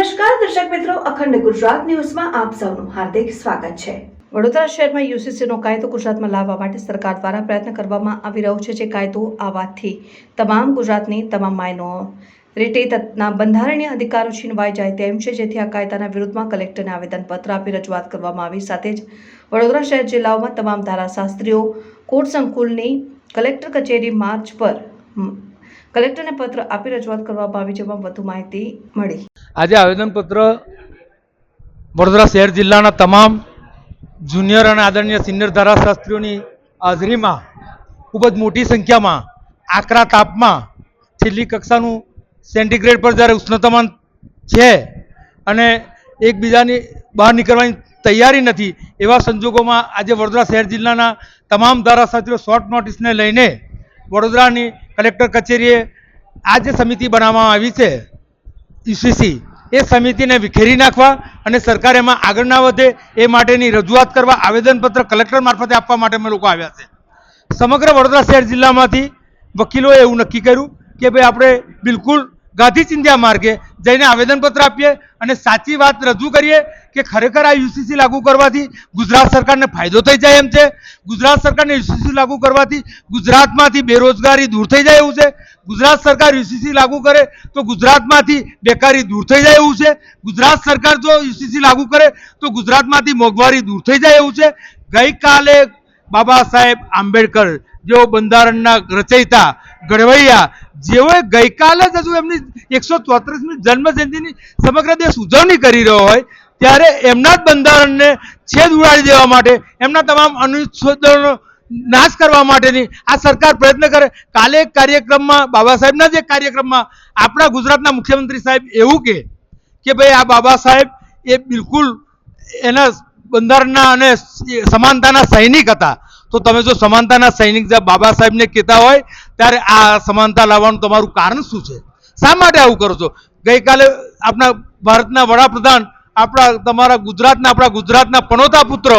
નમસ્કાર દર્શક મિત્રો, અખંડ ગુજરાત ન્યૂઝમાં આપ સૌનું હાર્દિક સ્વાગત છે। વડોદરા શહેરમાં યુસીસીનો કાયદો ગુજરાતમાં લાવવા માટે સરકાર દ્વારા પ્રયત્ન કરવામાં આવી રહ્યો છે। જે કાયદો આવવાથી તમામ ગુજરાતની તમામ માઇનોરિટીના બંધારણીય અધિકારો છીનવાઈ જાય તેમ છે। જેથી આ કાયદાના વિરુદ્ધમાં કલેક્ટરને આવેદનપત્ર આપી રજૂઆત કરવામાં આવી। સાથે જ વડોદરા શહેર જિલ્લાઓમાં તમામ ધારાશાસ્ત્રીઓ કોર્ટ સંકુલની કલેક્ટર કચેરી માર્ચ પર કલેક્ટરને પત્ર આપી રજૂઆત કરવામાં આવી, જેમાં વધુ માહિતી મળી। આજે આવેદનપત્ર વડોદરા શહેર જિલ્લાના તમામ જુનિયર અને આદરણીય સિનિયર ધારાશાસ્ત્રીઓની હાજરીમાં ખૂબ જ મોટી સંખ્યામાં આકરા તાપમાં છેલ્લી કક્ષાનું સેન્ટીગ્રેડ પર જ્યારે ઉષ્ણતામાન છે અને એકબીજાની બહાર નીકળવાની તૈયારી નથી, એવા સંજોગોમાં આજે વડોદરા શહેર જિલ્લાના તમામ ધારાશાસ્ત્રીઓ શોર્ટ નોટિસને લઈને વડોદરાની કલેક્ટર કચેરીએ આ જે સમિતિ બનાવવામાં આવી છે યુસીસી, એ સમિતિને વિખેરી નાખવા અને સરકાર એમાં આગળ ના વધે એ માટેની રજૂઆત કરવા આવેદનપત્ર કલેક્ટર મારફતે આપવા માટે અમે લોકો આવ્યા છે। સમગ્ર વડોદરા શહેર જિલ્લામાંથી વકીલોએ એવું નક્કી કર્યું કે ભાઈ આપણે બિલકુલ ગાંધી ચિંધ્યા માર્ગે જઈને આવેદનપત્ર આપીએ અને સાચી વાત રજૂ કરીએ કે ખરેખર આ યુસીસી લાગુ કરવાથી ગુજરાત સરકારને ફાયદો થઈ જાય એમ છે। ગુજરાત સરકારને યુસીસી લાગુ કરવાથી ગુજરાતમાંથી બેરોજગારી દૂર થઈ જાય એવું છે। ગુજરાત સરકાર યુસીસી લાગુ કરે તો ગુજરાતમાંથી બેકારી દૂર થઈ જાય એવું છે। ગુજરાત સરકાર જો યુસીસી લાગુ કરે તો ગુજરાતમાંથી મોંઘવારી દૂર થઈ જાય એવું છે। ગઈકાલે બાબા સાહેબ આંબેડકર જેઓ બંધારણના રચયિતા ઘડવૈયા, જેઓએ ગઈકાલે જ હજુ એમની 134મી જન્મજયંતિની સમગ્ર દેશ ઉજવણી કરી રહ્યો હોય ત્યારે એમના જ બંધારણને છેદ ઉડાડી દેવા માટે, એમના તમામ અનુચ્છેદોનો નાશ કરવા માટેની આ સરકાર પ્રયત્ન કરે। કાલે એક કાર્યક્રમમાં બાબા સાહેબના જ એક કાર્યક્રમમાં આપણા ગુજરાતના મુખ્યમંત્રી સાહેબ એવું કે ભાઈ આ બાબા સાહેબ એ બિલકુલ એના બંધારણના અને સમાનતાના સૈનિક હતા। તો તમે જો સમાનતાના સૈનિક બાબા સાહેબને કહેતા હોય ત્યારે આ સમાનતા લાવવાનું તમારું કારણ શું છે? શા માટે આવું કરો છો? ગઈકાલે આપણા ભારતના વડાપ્રધાન આપણા ગુજરાતના પનોતા પુત્ર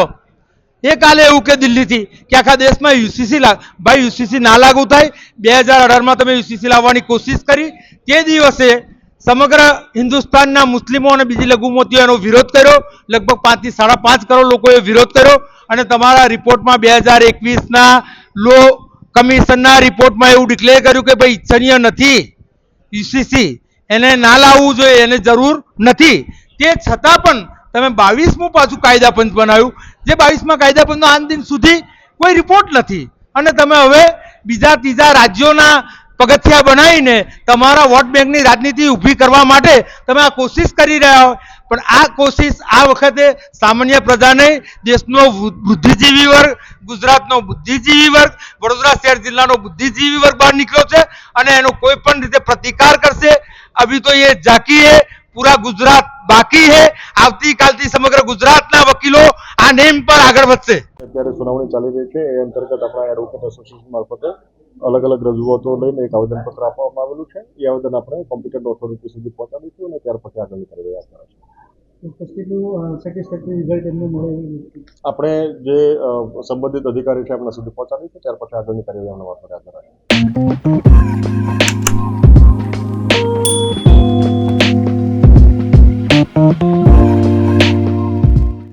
એ કાલે એવું કે દિલ્હીથી કે આખા દેશમાં યુસીસી ભાઈ યુસીસી ના લાગુ થાય। 2018માં તમે યુસીસી લાવવાની કોશિશ કરી, તે દિવસે સમગ્ર હિન્દુસ્તાનના મુસ્લિમો અને બીજી લઘુમતીઓ એનો વિરોધ કર્યો। લગભગ 5 થી 5.5 કરોડ લોકોએ વિરોધ કર્યો અને તમારા રિપોર્ટમાં 2021ના લો કમિશનના રિપોર્ટમાં એવું ડિક્લેર કર્યું કે ભાઈ ઇચ્છનીય નથી, યુસીસી એને ના લાવવું જોઈએ, એને જરૂર નથી। તે છતાં પણ તમે 22મું પાછું કાયદા પંચ બનાવ્યું, જે 22મા કાયદા પંચનો આજ દિન સુધી કોઈ રિપોર્ટ નથી અને તમે હવે બીજા ત્રીજા રાજ્યોના પગથિયા બનાવીને તમારા વોટ બેંકની રાજનીતિ ઊભી કરવા માટે તમે આ કોશિશ કરી રહ્યા હો, પણ આ કોશિશ આ વખતે સામાન્ય પ્રજા નહીં, દેશનો બુદ્ધિજીવી વર્ગ, ગુજરાતનો બુદ્ધિજીવી વર્ગ, વડોદરા શહેર જિલ્લાનો બુદ્ધિજીવી વર્ગ બહાર નીકળ્યો છે અને એનો કોઈ પણ રીતે પ્રતિકાર કરશે। અભી તો ये जाकी है, पूरा गुजरात बाकी है। આવતીકાલથી સમગ્ર ગુજરાતના વકીલો આ નેમ પર આગળ વધશે। અત્યારે સુનાવણી ચાલી રહી છે, એ અંતર્ગત આપણા એડવોકેટ એસોસિએશન મારફતે અલગ અલગ રજૂઆતો લઈને એક આવેદનપત્ર આપવામાં આવેલું છે। એ આવેદન આપણે કોમ્પિટન્ટ ઓથોરિટી સુધી પહોંચાડીશું અને ત્યાર પછી આગળની કાર્યવાહી કરીશું। આપણે જે સંબંધિત અધિકારી છે આપણા સુધી પહોંચાડીશું, ત્યાર પછી આગળની કાર્યવાહી આપણા મારફતે હાથ ધરાશે।